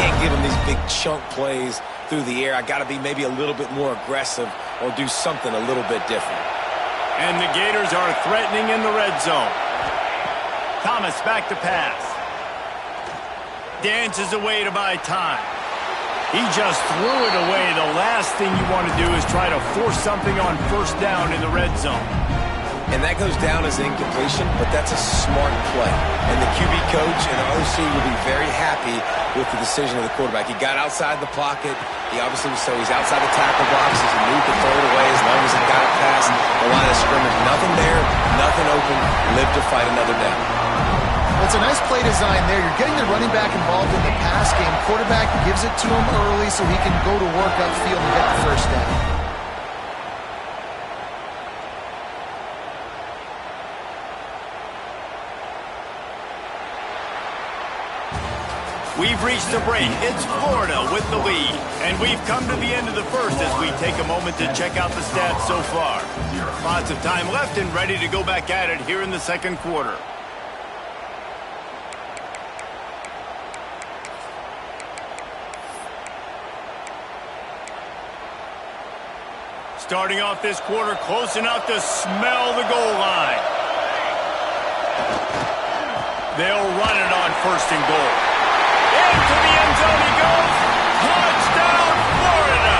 can't give him these big chunk plays through the air. I got to be maybe a little bit more aggressive or do something a little bit different. And the Gators are threatening in the red zone. Thomas back to pass. Dances away to buy time. He just threw it away. The last thing you want to do is try to force something on first down in the red zone. And that goes down as incompletion, but that's a smart play. And the QB coach and the OC will be very happy with the decision of the quarterback. He got outside the pocket. He obviously so he's outside the tackle box. He knew he could throw it away as long as he got it past the line of scrimmage. Nothing there, nothing open. Live to fight another down. Well, it's a nice play design there. You're getting the running back involved in the pass game. Quarterback gives it to him early so he can go to work upfield and get the first down. We've reached the break. It's Florida with the lead. And we've come to the end of the first as we take a moment to check out the stats so far. Lots of time left and ready to go back at it here in the second quarter. Starting off this quarter close enough to smell the goal line. They'll run it on first and goal. Into the end zone he goes. Touchdown, Florida!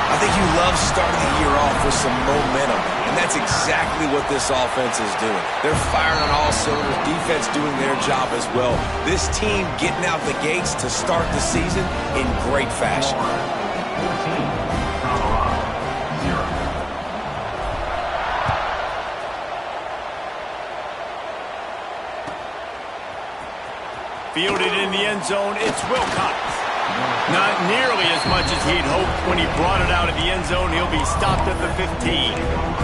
I think you love starting the year off with some momentum, and that's exactly what this offense is doing. They're firing on all cylinders, defense doing their job as well. This team getting out the gates to start the season in great fashion. Fielded in the end zone, it's Wilcox. Not nearly as much as he'd hoped when he brought it out of the end zone. He'll be stopped at the 15.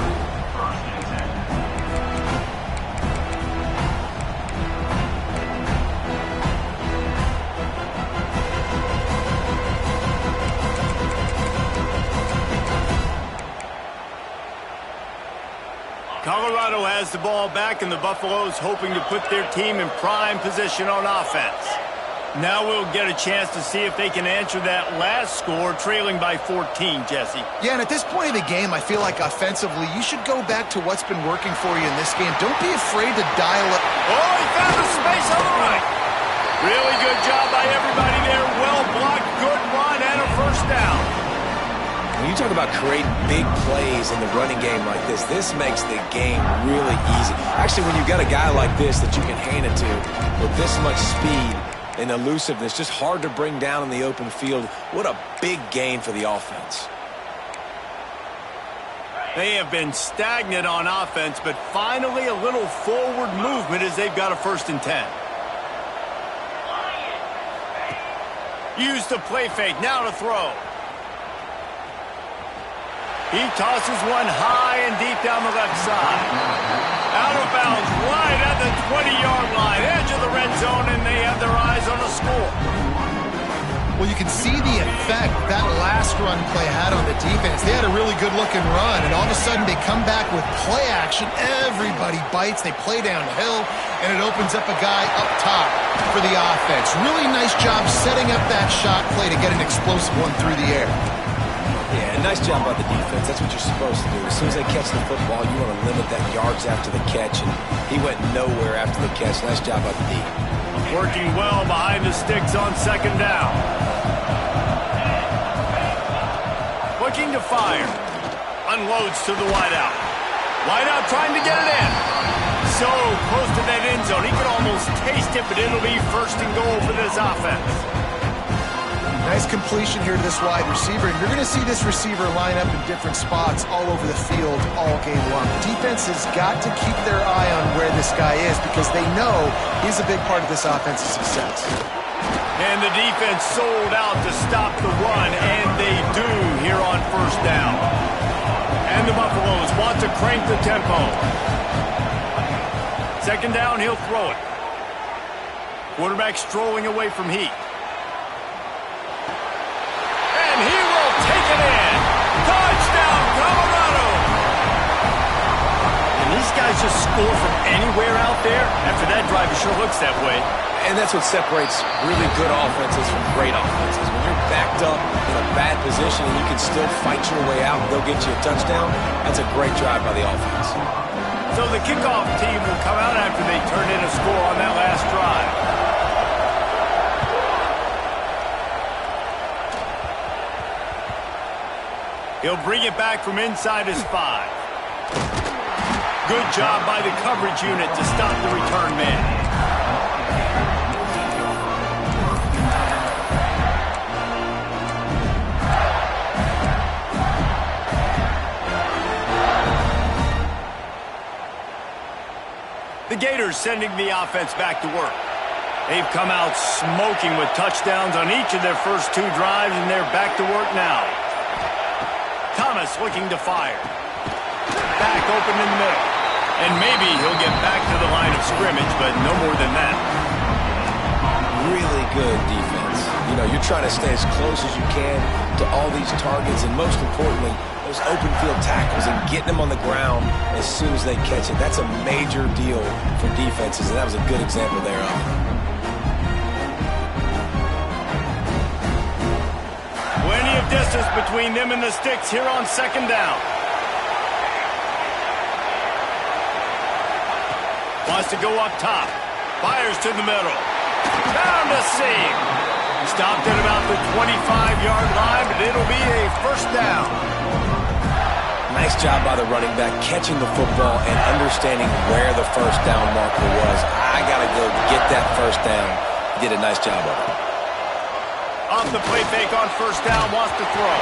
Colorado has the ball back, and the Buffaloes hoping to put their team in prime position on offense. Now we'll get a chance to see if they can answer that last score, trailing by 14, Jesse. Yeah, and at this point of the game, I feel like offensively, you should go back to what's been working for you in this game. Don't be afraid to dial up. Oh, he found the space on the right. Really good job by everybody there. Well blocked, good run, and a first down. When you talk about creating big plays in the running game like this makes the game really easy. Actually, when you've got a guy like this that you can hand it to with this much speed and elusiveness, just hard to bring down in the open field, what a big gain for the offense. They have been stagnant on offense, but finally a little forward movement as they've got a 1st and 10. Use the play fake, now to throw. He tosses one high and deep down the left side. Out of bounds, right at the 20-yard line, edge of the red zone, and they have their eyes on a score. Well, you can see the effect that last run play had on the defense. They had a really good-looking run, and all of a sudden they come back with play action. Everybody bites. They play downhill, and it opens up a guy up top for the offense. Really nice job setting up that shot play to get an explosive one through the air. Yeah, nice job by the defense. That's what you're supposed to do. As soon as they catch the football, you want to limit that yards after the catch, and he went nowhere after the catch. Nice job by the D. Working well behind the sticks on 2nd down. Looking to fire. Unloads to the wideout. Wideout trying to get it in. So close to that end zone. He could almost taste it, but it'll be 1st and goal for this offense. Nice completion here to this wide receiver, and you're going to see this receiver line up in different spots all over the field all game long. The defense has got to keep their eye on where this guy is because they know he's a big part of this offense's success. And the defense sold out to stop the run, and they do here on 1st down. And the Buffaloes want to crank the tempo. 2nd down, he'll throw it. Quarterback strolling away from heat. And he will take it in. Touchdown, Colorado! And this these guys just score from anywhere out there? After that drive, it sure looks that way. And that's what separates really good offenses from great offenses. When you're backed up in a bad position and you can still fight your way out and they'll get you a touchdown, that's a great drive by the offense. So the kickoff team will come out after they turn in a score on that last drive. He'll bring it back from inside his 5. Good job by the coverage unit to stop the return man. The Gators sending the offense back to work. They've come out smoking with touchdowns on each of their first 2 drives, and they're back to work now. Thomas looking to fire. Back open in the middle. And maybe he'll get back to the line of scrimmage, but no more than that. Really good defense. You know, you're trying to stay as close as you can to all these targets, and most importantly, those open field tackles and getting them on the ground as soon as they catch it. That's a major deal for defenses, and that was a good example thereof. Plenty of distance between them and the sticks here on second down. Wants to go up top. Fires to the middle. Found a seam. Stopped at about the 25-yard line, but it'll be a first down. Nice job by the running back catching the football and understanding where the first down marker was. I got to go get that first down. He did a nice job of it. Off the play fake on first down, wants to throw.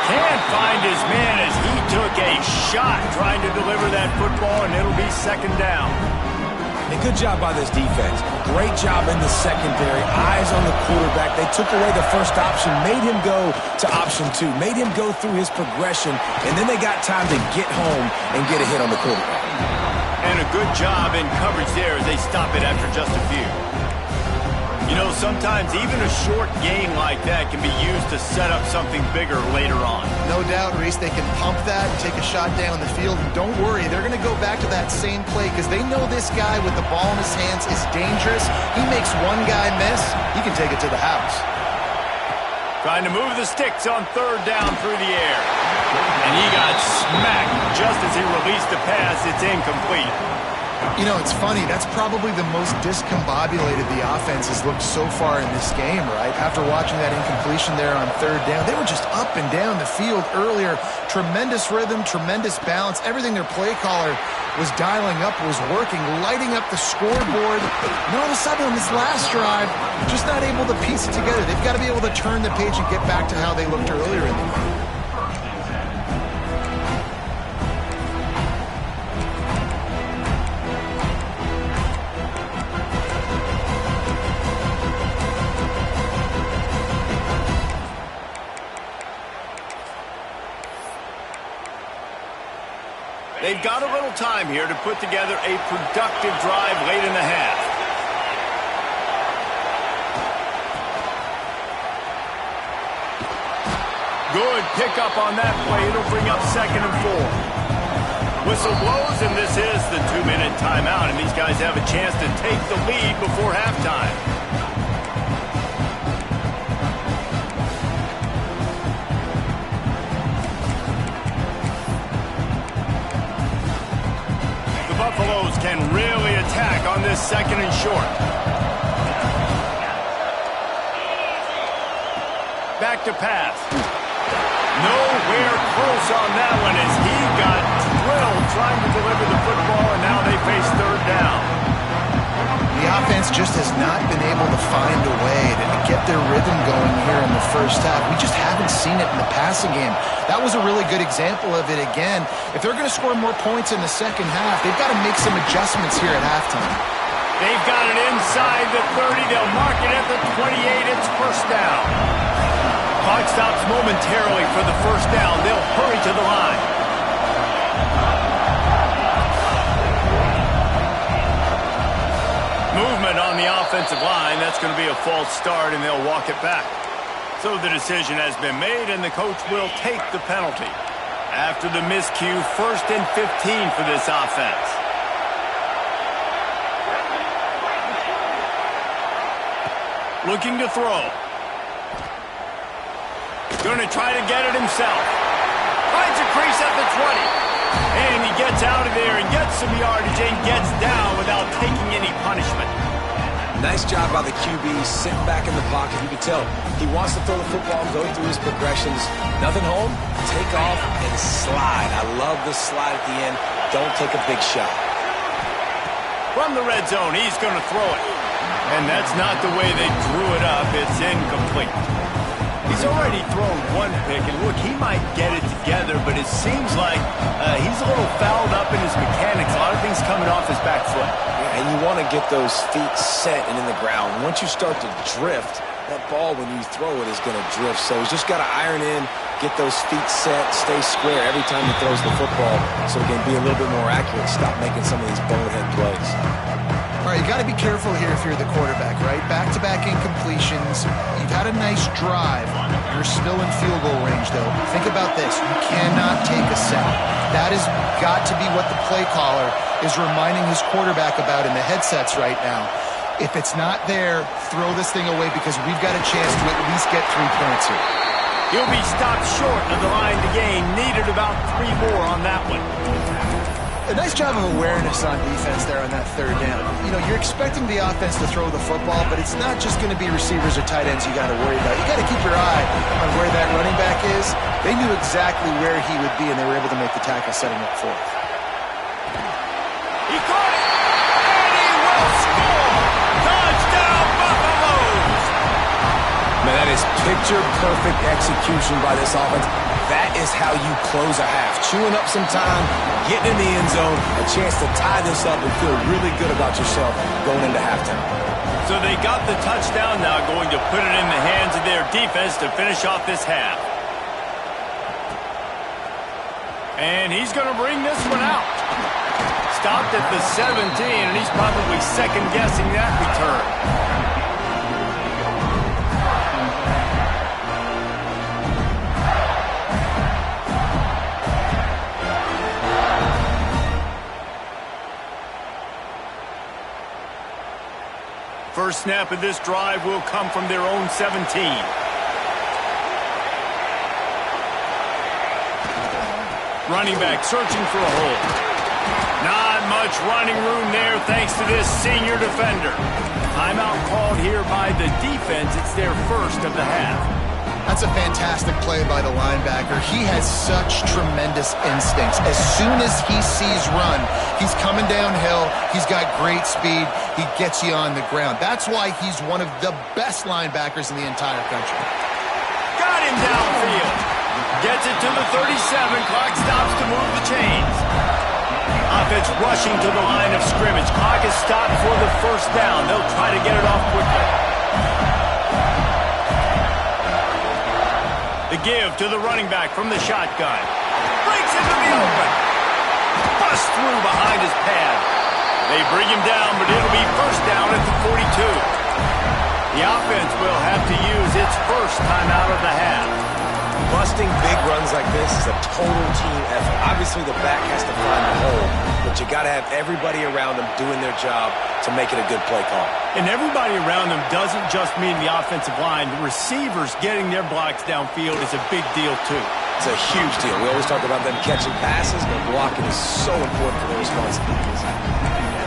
Can't find his man as he took a shot trying to deliver that football, and it'll be second down. A good job by this defense. Great job in the secondary. Eyes on the quarterback. They took away the first option, made him go to option 2, made him go through his progression, and then they got time to get home and get a hit on the quarterback. And a good job in coverage there as they stop it after just a few. You know, sometimes even a short gain like that can be used to set up something bigger later on. No doubt, Reese, they can pump that and take a shot down the field. And don't worry, they're going to go back to that same play because they know this guy with the ball in his hands is dangerous. He makes one guy miss, he can take it to the house. Trying to move the sticks on third down through the air. And he got smacked just as he released the pass. It's incomplete. You know, it's funny. That's probably the most discombobulated the offense has looked so far in this game, right? After watching that incompletion there on third down, they were just up and down the field earlier. Tremendous rhythm, tremendous balance. Everything their play caller was dialing up was working, lighting up the scoreboard. And all of a sudden on this last drive, just not able to piece it together. They've got to be able to turn the page and get back to how they looked earlier in the game. They've got a little time here to put together a productive drive late in the half. Good pickup on that play. It'll bring up 2nd and 4. Whistle blows, and this is the 2-minute timeout, and these guys have a chance to take the lead before halftime. Buffaloes can really attack on this 2nd and short. Back to pass. Nowhere close on that one as he got drilled trying to deliver the football, and now they face third down. The offense just has not been able to find a way to get their rhythm going here in the first half. We just haven't seen it in the passing game. That was a really good example of it again. If they're going to score more points in the second half, they've got to make some adjustments here at halftime. They've got it inside the 30. They'll mark it at the 28. It's first down. Clock stops momentarily for the first down. They'll hurry to the line. Movement on the offensive line. That's going to be a false start, and they'll walk it back. So the decision has been made, and the coach will take the penalty. After the miscue, 1st and 15 for this offense. Looking to throw. Going to try to get it himself. Finds a crease at the 20. And he gets out of there and gets some yardage and gets down without taking any punishment. Nice job by the QB, sitting back in the pocket. You can tell he wants to throw the football, go through his progressions. Nothing home, take off and slide. I love the slide at the end. Don't take a big shot. From the red zone, he's going to throw it. And that's not the way they drew it up. It's incomplete. He's already thrown one pick, and look, he might get it together, but it seems like he's a little fouled up in his mechanics. A lot of things coming off his back foot. Yeah, and you want to get those feet set and in the ground. Once you start to drift, that ball, when you throw it, is going to drift. So he's just got to iron in, get those feet set, stay square every time he throws the football so he can be a little bit more accurate, stop making some of these bonehead plays. All right, you got to be careful here if you're the quarterback, right? Back-to-back incompletions. You've had a nice drive. You're still in field goal range, though. Think about this. You cannot take a sack. That has got to be what the play caller is reminding his quarterback about in the headsets right now. If it's not there, throw this thing away because we've got a chance to at least get 3 points here. He'll be stopped short of the line to gain. Needed about 3 more on that one. A nice job of awareness on defense there on that 3rd down. You know, you're expecting the offense to throw the football, but it's not just going to be receivers or tight ends you got to worry about. You got to keep your eye on where that running back is. They knew exactly where he would be, and they were able to make the tackle setting up for it. He caught it, and he will score! Touchdown, Buffaloes! Man, that is picture-perfect execution by this offense. That is how you close a half. Chewing up some time, getting in the end zone, a chance to tie this up and feel really good about yourself going into halftime. So they got the touchdown, now going to put it in the hands of their defense to finish off this half. And he's going to bring this one out. Stopped at the 17, and he's probably second-guessing that return. First snap of this drive will come from their own 17. Running back searching for a hole. Not much running room there thanks to this senior defender. Timeout called here by the defense. It's their first of the half. That's a fantastic play by the linebacker. He has such tremendous instincts. As soon as he sees run, he's coming downhill. He's got great speed. He gets you on the ground. That's why he's one of the best linebackers in the entire country. Got him downfield. Gets it to the 37. Clock stops to move the chains. Offense rushing to the line of scrimmage. Clock is stopped for the first down. They'll try to get it off quickly. The give to the running back from the shotgun. Breaks into the open. Bust through behind his pad. They bring him down, but it'll be first down at the 42. The offense will have to use its first time out of the half. Busting big runs like this is a total team effort. Obviously, the back has to find the hole, but you got to have everybody around them doing their job to make it a good play call. And everybody around them doesn't just mean the offensive line. The receivers getting their blocks downfield is a big deal, too. It's a huge deal. We always talk about them catching passes, but blocking is so important for their responsibilities.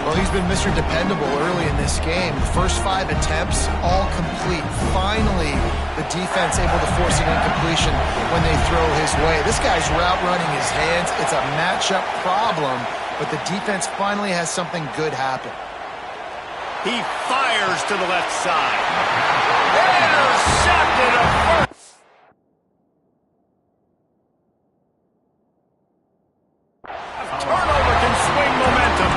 Well, he's been Mr. Dependable early in this game. The first 5 attempts, all complete. Finally, the defense able to force an incompletion when they throw his way. This guy's route running his hands. It's a matchup problem, but the defense finally has something good happen. He fires to the left side. Intercepted a first. Turnover can swing momentum.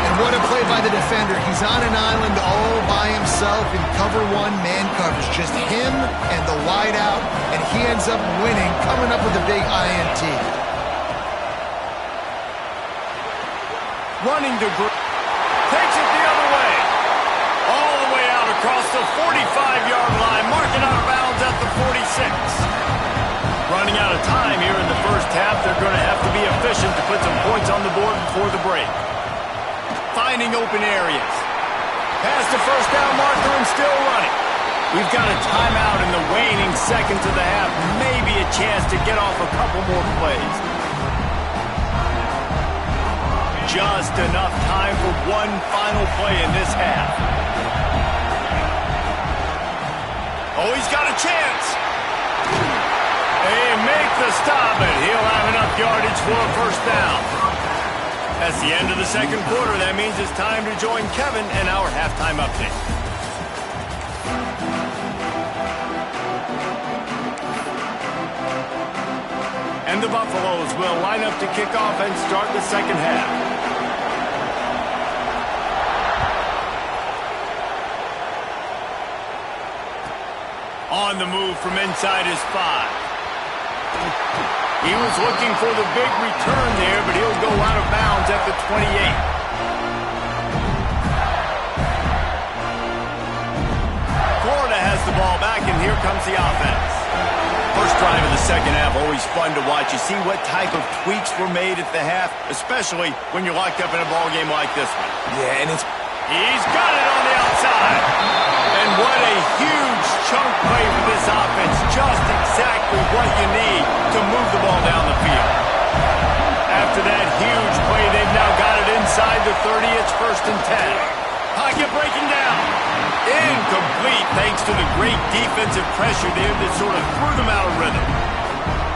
And what a play by the defender. He's on an island all by himself in cover 1 man coverage. Just him and the wide out, and he ends up winning, coming up with a big INT. Running to takes it the other way. All the way out across the 45-yard line, marking out of bounds at the 46. Running out of time here in the first half, they're going to have to be efficient to put some points on the board before the break. Finding open areas. Past the first down marker and still running. We've got a timeout in the waning seconds of the half. Maybe a chance to get off a couple more plays. Just enough time for one final play in this half. Oh, he's got a chance. They make the stop, and he'll have enough yardage for a first down. That's the end of the second quarter. That means it's time to join Kevin and our halftime update. And the Buffaloes will line up to kick off and start the second half. On the move from inside his 5. He was looking for the big return there, but he'll go out of bounds at the 28. Florida has the ball back, and here comes the offense. First drive of the second half, always fun to watch. You see what type of tweaks were made at the half, especially when you're locked up in a ball game like this one. Yeah, and he's got it on the outside. And what a huge chunk play for this offense. Just exactly what you need to move the ball down the field. After that huge play, they've now got it inside the 30. It's 1st and 10. Pocket breaking down. Incomplete thanks to the great defensive pressure there that sort of threw them out of rhythm.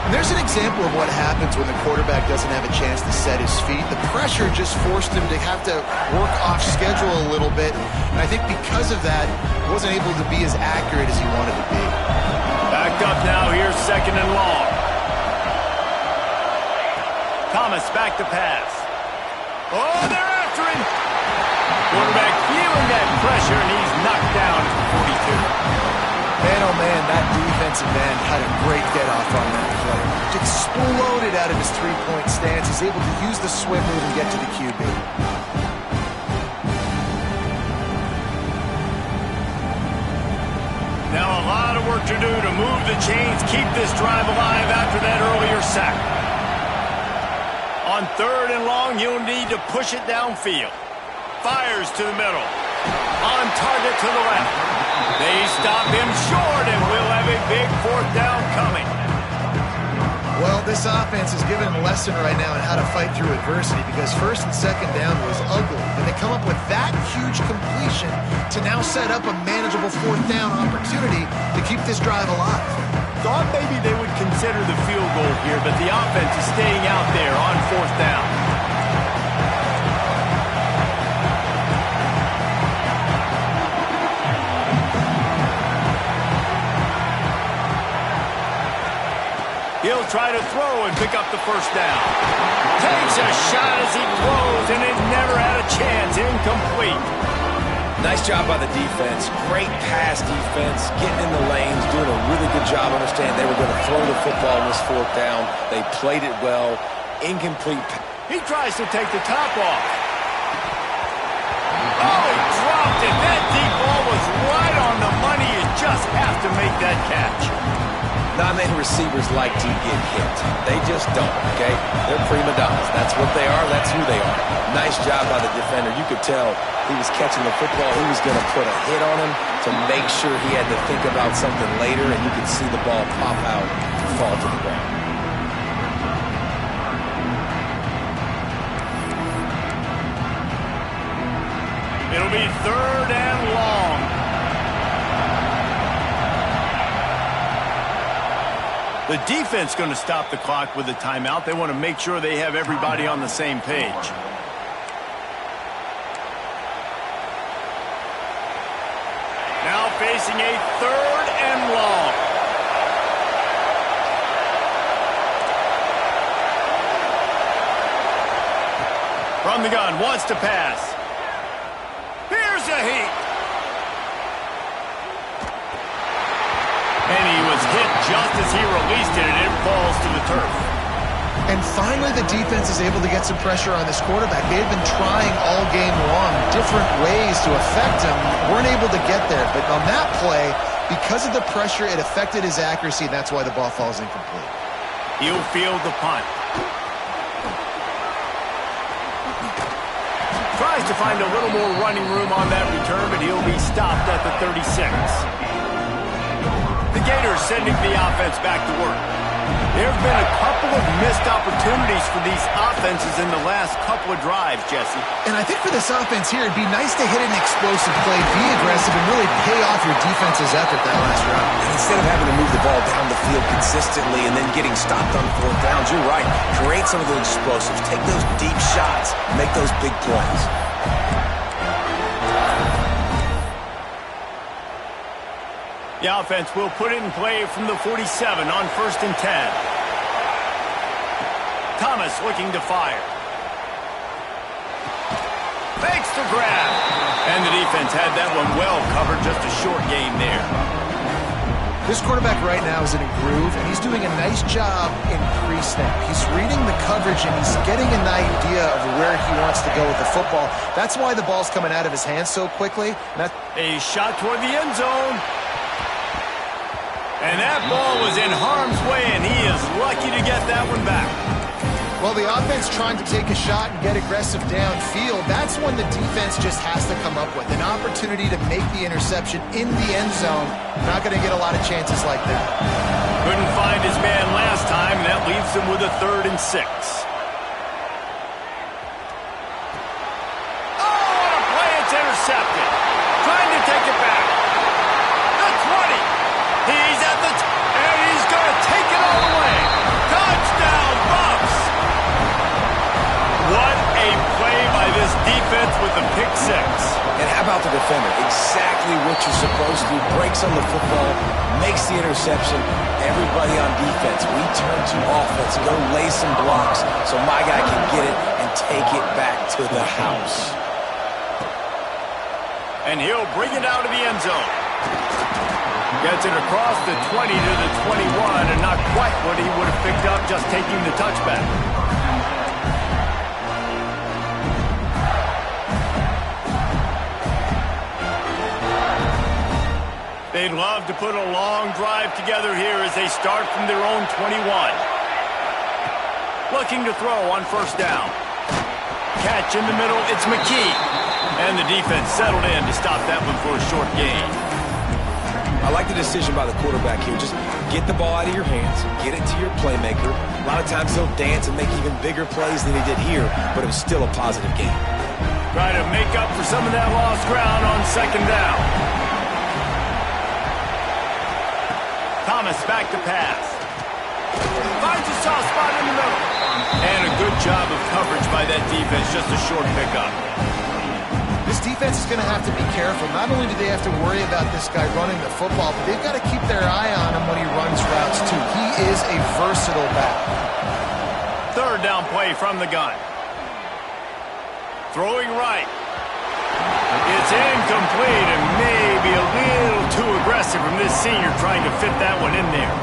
And there's an example of what happens when the quarterback doesn't have a chance to set his feet. The pressure just forced him to have to work off schedule a little bit. And I think because of that, he wasn't able to be as accurate as he wanted to be. Backed up now, here's 2nd and long. Thomas back to pass. Oh, they're after him. Quarterback feeling that pressure, and he's knocked down to 42. Man, oh man, that defensive end had a great get-off on that play. Exploded out of his three-point stance. He's able to use the swim move and get to the QB. Now a lot of work to do to move the chains, keep this drive alive after that earlier sack. On 3rd and long, you'll need to push it downfield. Fires to the middle. On target to the left. They stop him short, and we'll have a big 4th down coming. Well, this offense is giving a lesson right now on how to fight through adversity because 1st and 2nd down was ugly. And they come up with that huge completion to now set up a manageable 4th down opportunity to keep this drive alive. Thought maybe they would consider the field goal here, but the offense is staying out there on 4th down. He'll try to throw and pick up the 1st down. Takes a shot as he throws, and it never had a chance. Incomplete. nice job by the defense. Great pass defense, getting in the lanes, doing a really good job. Understand they were going to throw the football in this 4th down. They played it well. Incomplete. He tries to take the top off. Oh, he dropped it. That deep ball was right on the money. You just have to make that catch. Not many receivers like to get hit. They just don't, okay? They're prima donnas. That's what they are. That's who they are. Nice job by the defender. You could tell he was catching the football. He was going to put a hit on him to make sure he had to think about something later, and you could see the ball pop out and fall to the ground. It'll be 3rd and long. The defense going to stop the clock with a timeout. They want to make sure they have everybody on the same page. Now facing a 3rd and long. From the gun, wants to pass. Here's a heat. And he was hit just as he released it, and it falls to the turf. And finally, the defense is able to get some pressure on this quarterback. They had been trying all game long different ways to affect him. Weren't able to get there. But on that play, because of the pressure, it affected his accuracy, and that's why the ball falls incomplete. He'll field the punt. Tries to find a little more running room on that return, but he'll be stopped at the 36. The Gators sending the offense back to work. There have been a couple of missed opportunities for these offenses in the last couple of drives, Jesse. And I think for this offense here, it'd be nice to hit an explosive play, be aggressive, and really pay off your defense's effort that last round. And instead of having to move the ball down the field consistently and then getting stopped on fourth downs, you're right. Create some of those explosives. Take those deep shots. Make those big plays. The offense will put it in play from the 47 on 1st and 10. Thomas looking to fire. Fakes to grab. And the defense had that one well covered, just a short gain there. This quarterback right now is in a groove, and he's doing a nice job in pre-snap. He's reading the coverage, and he's getting an idea of where he wants to go with the football. That's why the ball's coming out of his hands so quickly. A shot toward the end zone. And that ball was in harm's way, and he is lucky to get that one back. Well, the offense trying to take a shot and get aggressive downfield, that's when the defense just has to come up with an opportunity to make the interception in the end zone. Not going to get a lot of chances like that. Couldn't find his man last time, and that leaves him with a 3rd and 6. Oh, what a play! It's intercepted. Trying to take it back. The 20. He's at the and he's going to take it all the way. Touchdown, Buffs! What a play by this defense with the pick 6. And how about the defender? Exactly what you're supposed to do. Breaks on the football, makes the interception. Everybody on defense, we turn to offense. Go lay some blocks so my guy can get it and take it back to the house. And he'll bring it out of the end zone. Gets it across the 20 to the 21, and not quite what he would have picked up just taking the touchback. They'd love to put a long drive together here as they start from their own 21. Looking to throw on 1st down. Catch in the middle, it's McKee. And the defense settled in to stop that one for a short gain. I like the decision by the quarterback here. Just get the ball out of your hands, get it to your playmaker. A lot of times he'll dance and make even bigger plays than he did here, but it was still a positive game. Try to make up for some of that lost ground on 2nd down. Thomas back to pass. Finds a soft spot in the middle. And a good job of coverage by that defense, just a short pickup. This defense is going to have to be careful. Not only do they have to worry about this guy running the football, but they've got to keep their eye on him when he runs routes, too. He is a versatile back. 3rd down play from the gun. Throwing right. It's incomplete and maybe a little too aggressive from this senior trying to fit that one in there.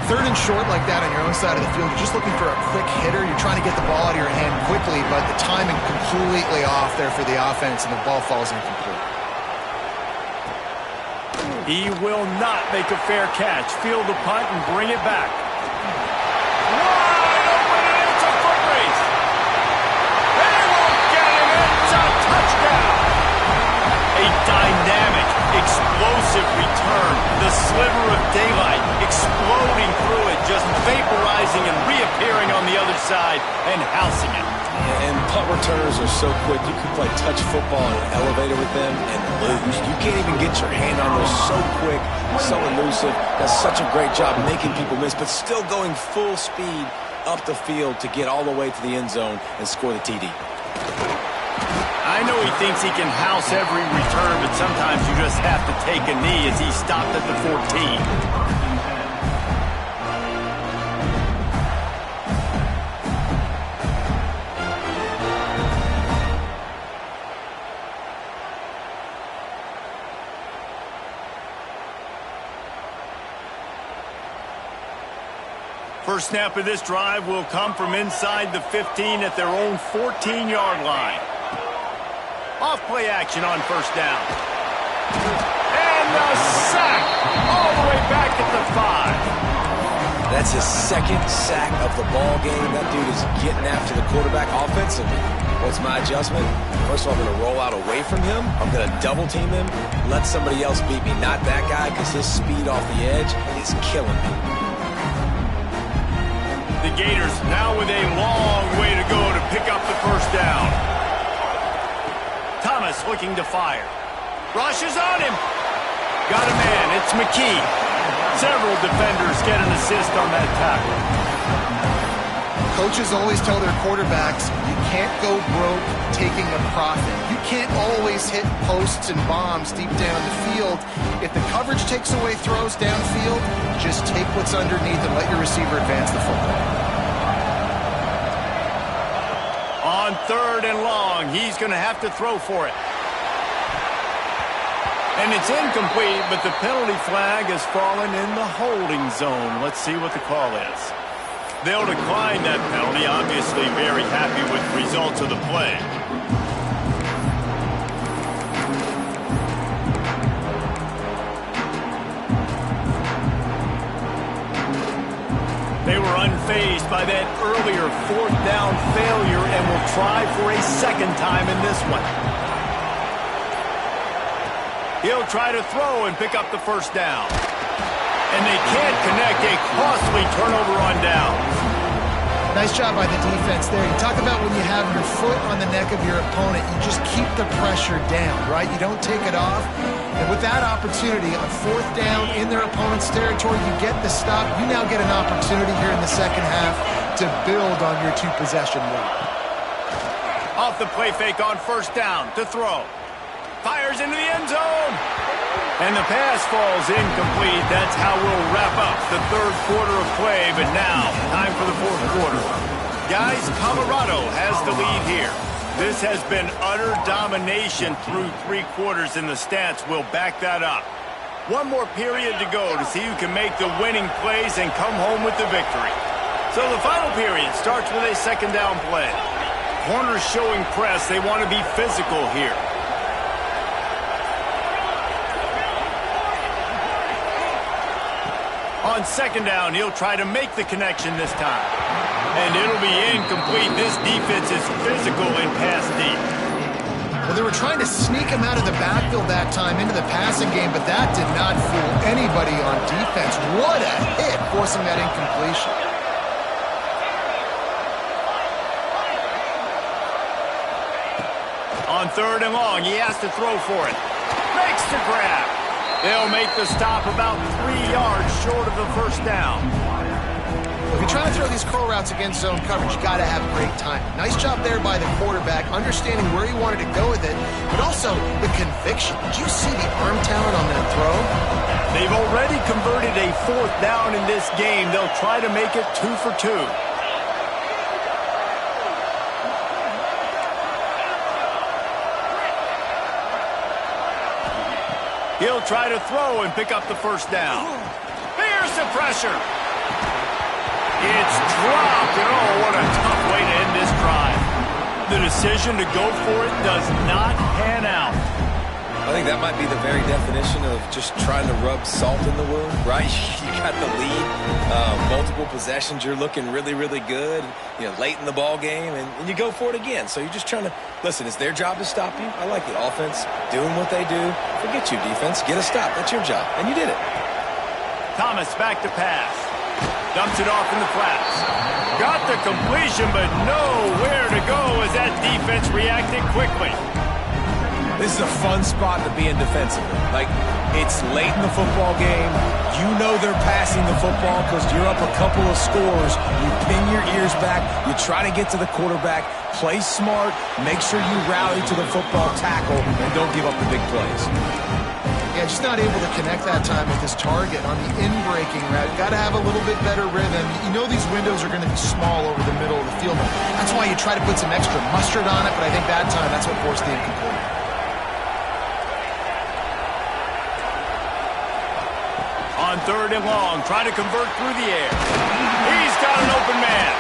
3rd and short like that on your own side of the field, you're just looking for a quick hitter. You're trying to get the ball out of your hand quickly, but the timing completely off there for the offense, and the ball falls incomplete. He will not make a fair catch. Field the punt and bring it back. Wide open, and it's a foot race. They won't get him. It's a touchdown. A dynamic, explosive return. The sliver of daylight exploding through it, just vaporizing and reappearing on the other side and housing it. And punt returners are so quick. You can play touch football in an elevator with them and lose. You can't even get your hand on those. So quick, so elusive. Does such a great job making people miss, but still going full speed up the field to get all the way to the end zone and score the TD. I know he thinks he can house every return, but sometimes you just have to take a knee as he stopped at the 14. First snap of this drive will come from inside the 15 at their own 14-yard line. Off play action on 1st down. And the sack all the way back at the 5. That That's his second sack of the ball game. That dude is getting after the quarterback offensively. What's my adjustment? First of all, I'm going to roll out away from him. I'm going to double team him. Let somebody else beat me, not that guy, because his speed off the edge is killing me. The Gators now with a long way to go to pick up the first down. Thomas looking to fire. Rushes on him. Got a man. It's Ncaa. Several defenders get an assist on that tackle. Coaches always tell their quarterbacks, you can't go broke taking a profit. You can't always hit posts and bombs deep down the field. If the coverage takes away throws downfield, just take what's underneath and let your receiver advance the football. On 3rd and long, he's going to have to throw for it. And it's incomplete, but the penalty flag has fallen in the holding zone. Let's see what the call is. They'll decline that penalty, obviously very happy with the results of the play. They were unfazed by that earlier 4th down failure and will try for a second time in this one. He'll try to throw and pick up the first down. And they can't connect, a costly turnover on downs. Nice job by the defense there. You talk about when you have your foot on the neck of your opponent, you just keep the pressure down, right? You don't take it off. And with that opportunity on 4th down in their opponent's territory, you get the stop. You now get an opportunity here in the second half to build on your 2-possession lead. Off the play fake on 1st down to throw. Fires into the end zone. And the pass falls incomplete. That's how we'll wrap up the 3rd quarter of play. But now, time for the 4th quarter. Guys, Colorado has the lead here. This has been utter domination through 3 quarters, and the stats will back that up. One more period to go to see who can make the winning plays and come home with the victory. So the final period starts with a 2nd down play. Corners showing press. They want to be physical here. On 2nd down, he'll try to make the connection this time. And it'll be incomplete. This defense is physical and pass deep. Well, they were trying to sneak him out of the backfield that time into the passing game, but that did not fool anybody on defense. What a hit, forcing that incompletion. On 3rd and long, he has to throw for it. Makes the grab. They'll make the stop about 3 yards short of the first down. If you're trying to throw these curl routes against zone coverage, you got to have great timing. Nice job there by the quarterback, understanding where he wanted to go with it, but also the conviction. Did you see the arm talent on that throw? They've already converted a 4th down in this game. They'll try to make it 2 for 2. He'll try to throw and pick up the first down. Here's the pressure. It's dropped, and oh, what a tough way to end this drive. The decision to go for it does not pan out. I think that might be the very definition of just trying to rub salt in the wound, right? You got the lead, multiple possessions, you're looking really, really good, late in the ball game, and you go for it again. So you're just trying to, listen, it's their job to stop you. I like the offense doing what they do. Forget you, defense. Get a stop. That's your job, and you did it. Thomas back to pass. Dumps it off in the flats. Got the completion, but nowhere to go as that defense reacted quickly. This is a fun spot to be in defensively. Like, it's late in the football game. You know they're passing the football because you're up a couple of scores. You pin your ears back. You try to get to the quarterback. Play smart. Make sure you rally to the football tackle and don't give up the big plays. Yeah, just not able to connect that time with his target on the in-breaking route. Got to have a little bit better rhythm. You know these windows are going to be small over the middle of the field. That's why you try to put some extra mustard on it, but I think that time that's what forced the incomplete. On 3rd and long, trying to convert through the air. He's got an open man.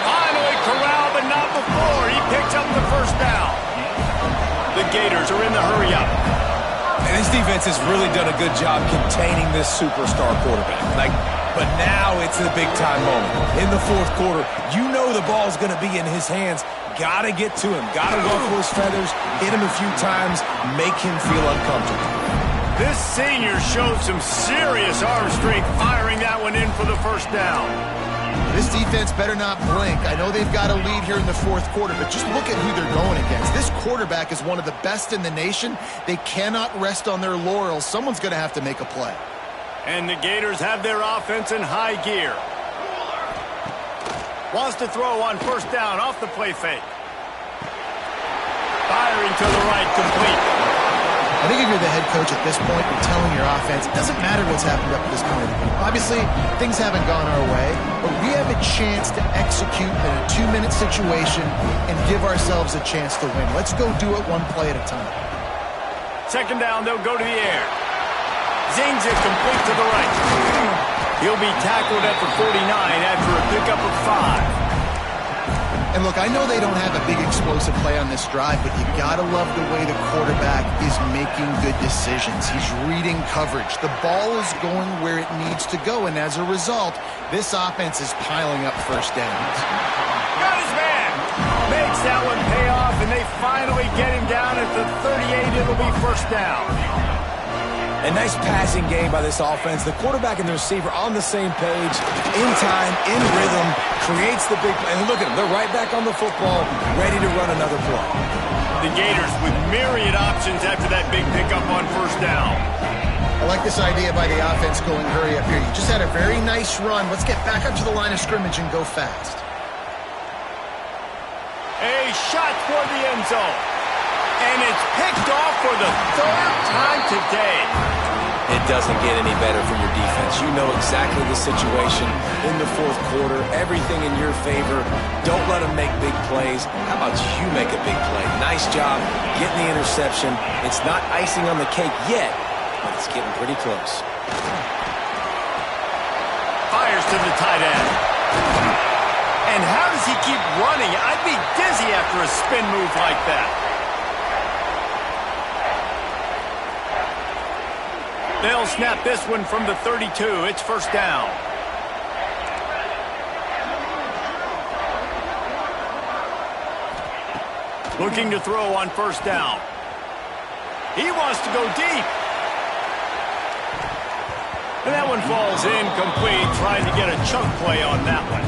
Finally corralled, but not before. He picks up the first down. The Gators are in the hurry up. And This defense has really done a good job containing this superstar quarterback. But now it's the big-time moment. In the fourth quarter, you know the ball's going to be in his hands. Got to get to him. Got to ruffle his feathers, hit him a few times, make him feel uncomfortable. This senior showed some serious arm strength firing that one in for the first down. This defense better not blink. I know they've got a lead here in the fourth quarter, but just look at who they're going against. This quarterback is one of the best in the nation. They cannot rest on their laurels. Someone's going to have to make a play. And the Gators have their offense in high gear. Wants to throw on first down off the play fake. Firing to the right, complete. I think if you're the head coach at this point, you're telling your offense, it doesn't matter what's happened up to this point. Obviously, things haven't gone our way, but we have a chance to execute in a 2-minute situation and give ourselves a chance to win. Let's go do it one play at a time. Second down, they'll go to the air. Zings it complete to the right. He'll be tackled at the 49 after a pickup of 5. And look, I know they don't have a big explosive play on this drive, but you gotta love the way the quarterback is making good decisions. He's reading coverage. The ball is going where it needs to go, and as a result, this offense is piling up first downs. Got his man. Makes that one pay off, and they finally get him down at the 38. It'll be first down. A nice passing game by this offense. The quarterback and the receiver on the same page, in time, in rhythm, creates the big play. And look at them. They're right back on the football, ready to run another play. The Gators with myriad options after that big pickup on first down. I like this idea by the offense going hurry up here. You just had a very nice run. Let's get back up to the line of scrimmage and go fast. A shot toward the end zone. And it's picked off for the third time today. It doesn't get any better from your defense. You know exactly the situation in the fourth quarter. Everything in your favor. Don't let them make big plays. How about you make a big play? Nice job getting the interception. It's not icing on the cake yet, but it's getting pretty close. Fires to the tight end. And how does he keep running? I'd be dizzy after a spin move like that. They'll snap this one from the 32. It's first down. Looking to throw on first down. He wants to go deep. And that one falls incomplete, trying to get a chunk play on that one.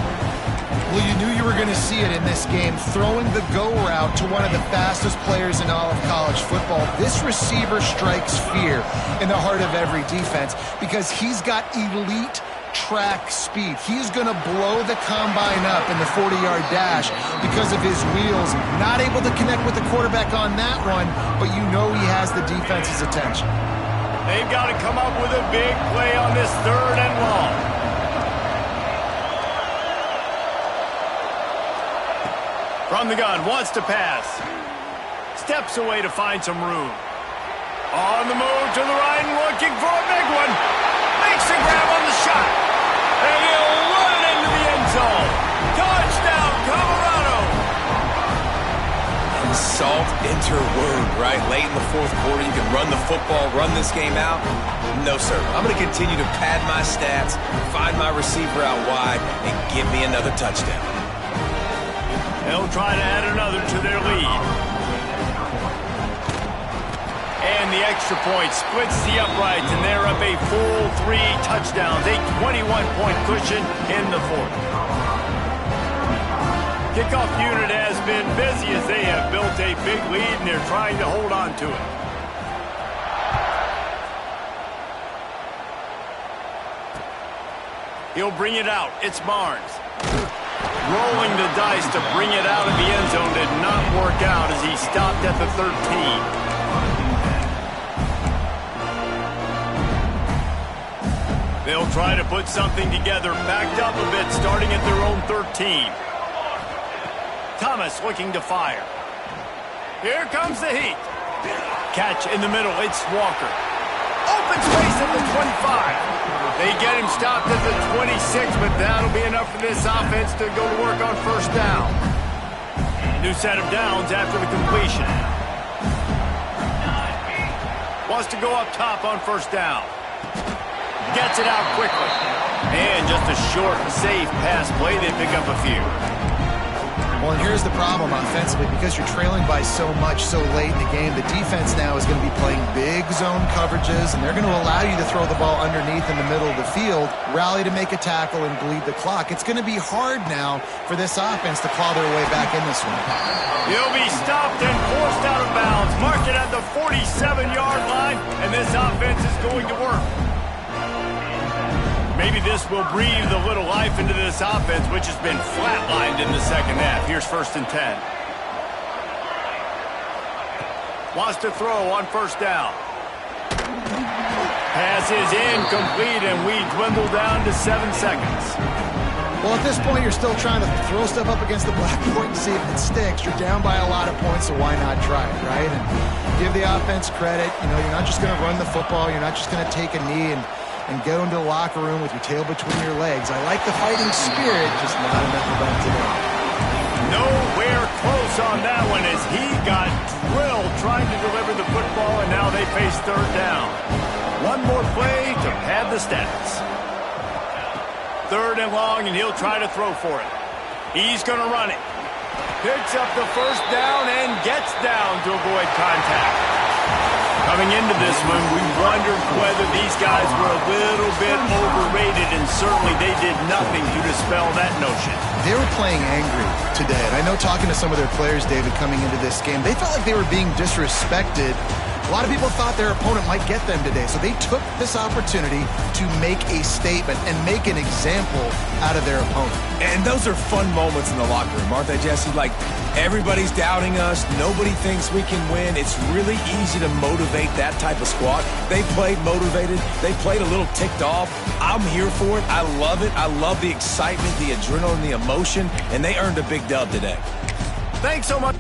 Well, you knew you were going to see it in this game, throwing the go route to one of the fastest players in all of college football. This receiver strikes fear in the heart of every defense because he's got elite track speed. He's going to blow the combine up in the 40-yard dash because of his wheels. Not able to connect with the quarterback on that one, but you know he has the defense's attention. They've got to come up with a big play on this third and long. From the gun, wants to pass. Steps away to find some room. On the move to the right and looking for a big one. Makes a grab on the shot. And he'll run it into the end zone. Touchdown, Colorado. Insult enter wound, right? Late in the fourth quarter, you can run the football, run this game out. No, sir. I'm going to continue to pad my stats, find my receiver out wide, and give me another touchdown. They'll try to add another to their lead. And the extra point splits the uprights, and they're up a full 3 touchdowns, a 21-point cushion in the fourth. Kickoff unit has been busy as they have built a big lead, and they're trying to hold on to it. He'll bring it out. It's Barnes. Rolling the dice to bring it out of the end zone did not work out as he stopped at the 13. They'll try to put something together, backed up a bit, starting at their own 13. Thomas looking to fire. Here comes the heat. Catch in the middle, it's Walker. Open space at the 25. They get him stopped at the 26, but that'll be enough for this offense to go to work on first down. New set of downs after the completion. Wants to go up top on first down. Gets it out quickly. And just a short, safe pass play. They pick up a few. Well, and here's the problem offensively. Because you're trailing by so much so late in the game, the defense now is going to be playing big zone coverages, and they're going to allow you to throw the ball underneath in the middle of the field, rally to make a tackle, and bleed the clock. It's going to be hard now for this offense to claw their way back in this one. He'll be stopped and forced out of bounds. Mark it at the 47-yard line, and this offense is going to work. Maybe this will breathe a little life into this offense, which has been flatlined in the second half. Here's 1st and 10. Wants to throw on first down. Pass is incomplete, and we dwindle down to 7 seconds. Well, at this point, you're still trying to throw stuff up against the blackboard and see if it sticks. You're down by a lot of points, so why not try it, right? And give the offense credit. You know, you're not just going to run the football. You're not just going to take a knee and go into the locker room with your tail between your legs. I like the fighting spirit, just not enough of that today. Nowhere close on that one as he got drilled trying to deliver the football, and now they face third down. One more play to pad the stats. 3rd and long, and he'll try to throw for it. He's going to run it. Picks up the first down and gets down to avoid contact. Coming into this one, we wondered whether these guys were a little bit overrated, and certainly they did nothing to dispel that notion. They were playing angry today, and I know talking to some of their players, David, coming into this game, they felt like they were being disrespected. A lot of people thought their opponent might get them today, so they took this opportunity to make a statement and make an example out of their opponent. And those are fun moments in the locker room, aren't they, Jesse? Like, everybody's doubting us. Nobody thinks we can win. It's really easy to motivate that type of squad. They played motivated. They played a little ticked off. I'm here for it. I love it. I love the excitement, the adrenaline, the emotion, and they earned a big dub today. Thanks so much.